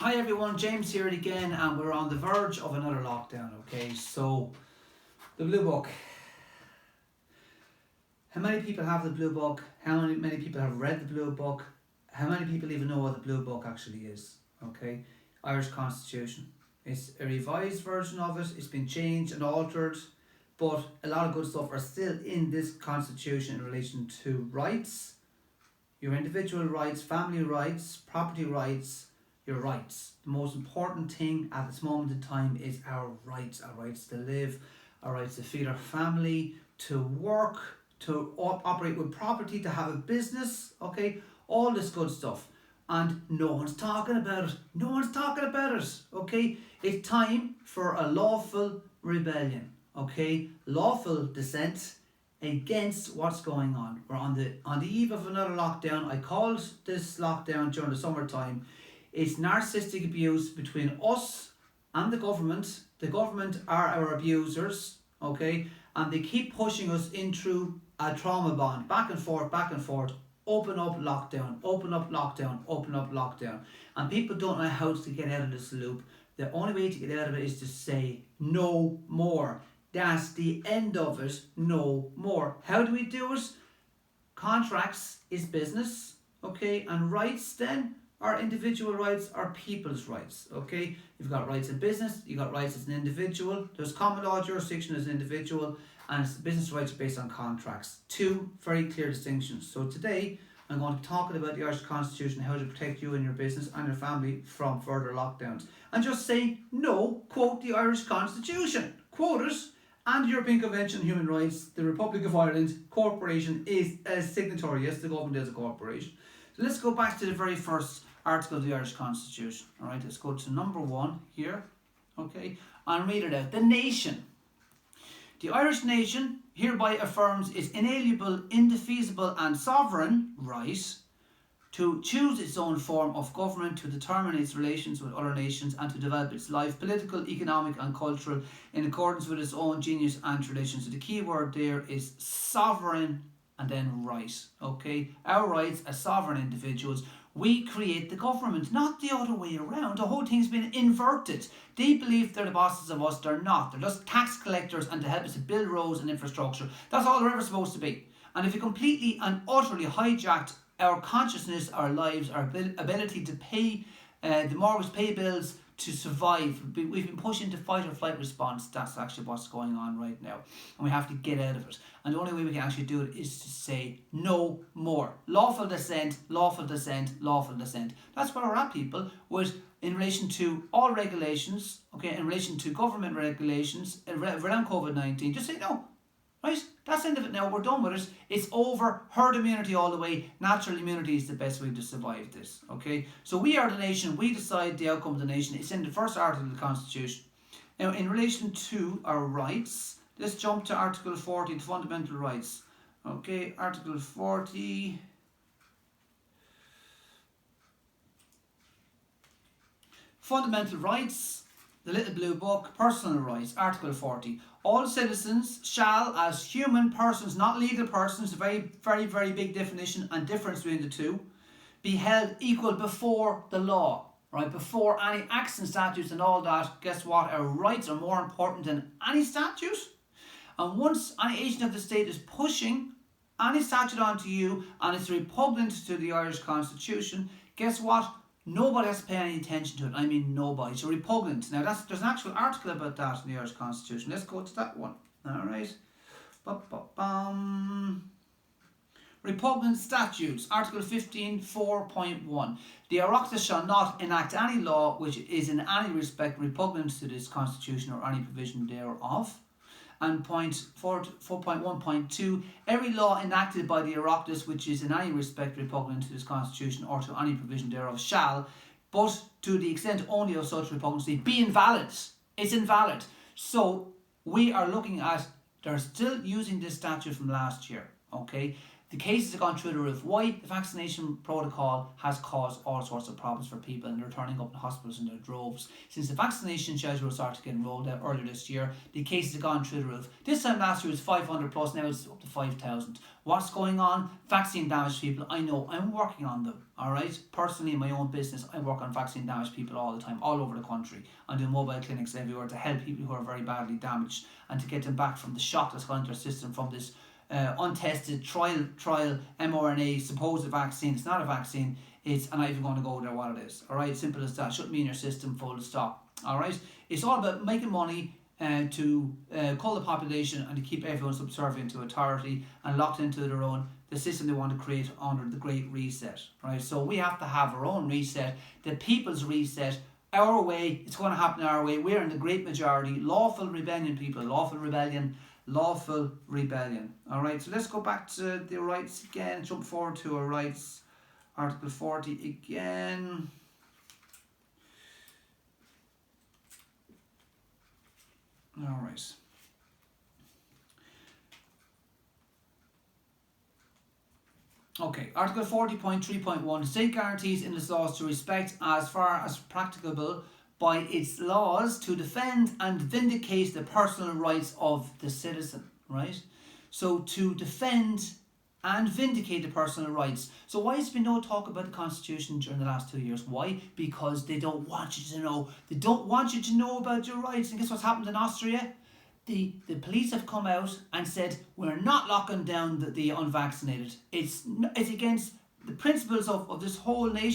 Hi everyone, James here again, and we're on the verge of another lockdown. Okay, so the Blue Book. How many people have the Blue Book? How many people have read the Blue Book? How many people even know what the Blue Book actually is? Okay, Irish Constitution. It's a revised version of it. It's been changed and altered, but a lot of good stuff are still in this Constitution in relation to rights, your individual rights, family rights, property rights, your rights. The most important thing at this moment in time is our rights to live, our rights to feed our family, to work, to operate with property, to have a business, okay? All this good stuff. And no one's talking about it. No one's talking about it, okay? It's time for a lawful rebellion, okay? Lawful dissent against what's going on. We're on the eve of another lockdown. I called this lockdown during the summertime. It's narcissistic abuse between us and the government. The government are our abusers, okay? And they keep pushing us in through a trauma bond, back and forth, open up lockdown, open up lockdown, open up lockdown. And people don't know how to get out of this loop. The only way to get out of it is to say no more. That's the end of it, no more. How do we do it? Contracts is business, okay? And rights then are individual rights, are people's rights, okay? You've got rights in business, you've got rights as an individual, there's common law jurisdiction as an individual, and business rights are based on contracts. Two very clear distinctions. So today, I'm going to be talking about the Irish Constitution, how to protect you and your business and your family from further lockdowns. And just say, no, quote the Irish Constitution. Quote it, and the European Convention on Human Rights, the Republic of Ireland Corporation is a signatory. Yes, the government is a corporation. So let's go back to the very first article of the Irish Constitution. Alright, let's go to number 1 here. Okay, and read it out. The nation. The Irish nation hereby affirms its inalienable, indefeasible and sovereign right to choose its own form of government, to determine its relations with other nations and to develop its life, political, economic and cultural, in accordance with its own genius and tradition. So the key word there is sovereign and then right. Okay, our rights as sovereign individuals. We create the government, not the other way around. The whole thing's been inverted. They believe they're the bosses of us. They're not. They're just tax collectors and to help us to build roads and infrastructure. That's all they're ever supposed to be. And if you completely and utterly hijacked our consciousness, our lives, our ability to pay the mortgage, pay bills, to survive. We've been pushed into fight or flight response. That's actually what's going on right now. And we have to get out of it. And the only way we can actually do it is to say no more. Lawful dissent, lawful dissent, lawful dissent. That's where we're at, people, with in relation to all regulations, okay, in relation to government regulations around COVID-19. Just say no. Right? That's the end of it now. We're done with it. It's over. Herd immunity all the way. Natural immunity is the best way to survive this. Okay? So we are the nation. We decide the outcome of the nation. It's in the first article of the Constitution. Now, in relation to our rights, let's jump to Article 40, the fundamental rights. Okay, Article 40. Fundamental rights. The little blue book, personal rights, Article 40. All citizens shall, as human persons, not legal persons, a very, very, very big definition and difference between the two, be held equal before the law. Right? Before any acts and statutes and all that, guess what? Our rights are more important than any statute. And once any agent of the state is pushing any statute onto you and it's repugnant to the Irish Constitution, guess what? Nobody has to pay any attention to it. I mean nobody. So repugnant. Now there's an actual article about that in the Irish Constitution. Let's go to that one. Alright. Repugnant statutes. Article 15, 4.1. The Oireachtas shall not enact any law which is in any respect repugnant to this Constitution or any provision thereof. And point 4.1.2, every law enacted by the Oireachtas which is in any respect repugnant to this Constitution or to any provision thereof shall, but to the extent only of such repugnancy, be invalid. It's invalid. So we are looking at, they're still using this statute from last year, okay? The cases have gone through the roof. Why? The vaccination protocol has caused all sorts of problems for people, and they're turning up in hospitals in their droves. Since the vaccination schedule started getting rolled out earlier this year, the cases have gone through the roof. This time last year was 500 plus, now it's up to 5,000. What's going on? Vaccine damaged people. I know, I'm working on them, alright? Personally, in my own business, I work on vaccine damaged people all the time, all over the country. I do mobile clinics everywhere to help people who are very badly damaged and to get them back from the shock that's gone into their system from this untested trial mRNA supposed vaccine. It's not a vaccine. I'm not even going to go there what it is. Alright, simple as that. Shouldn't be in your system, full stop. Alright, it's all about making money to cull the population and to keep everyone subservient to authority and locked into the system they want to create under the Great Reset. Right, so we have to have our own reset, the people's reset, our way. It's going to happen our way. We're in the great majority. Lawful rebellion, people. Lawful rebellion. Lawful rebellion. Alright, so let's go back to the rights again. Jump forward to our rights. Article 40 again. Alright. Okay, Article 40.3.1. The state guarantees in its laws to respect as far as practicable by its laws to defend and vindicate the personal rights of the citizen, right? So to defend and vindicate the personal rights. So why has been no talk about the Constitution during the last 2 years? Why? Because they don't want you to know. They don't want you to know about your rights. And guess what's happened in Austria? The police have come out and said, we're not locking down the unvaccinated. It's against the principles of this whole nation.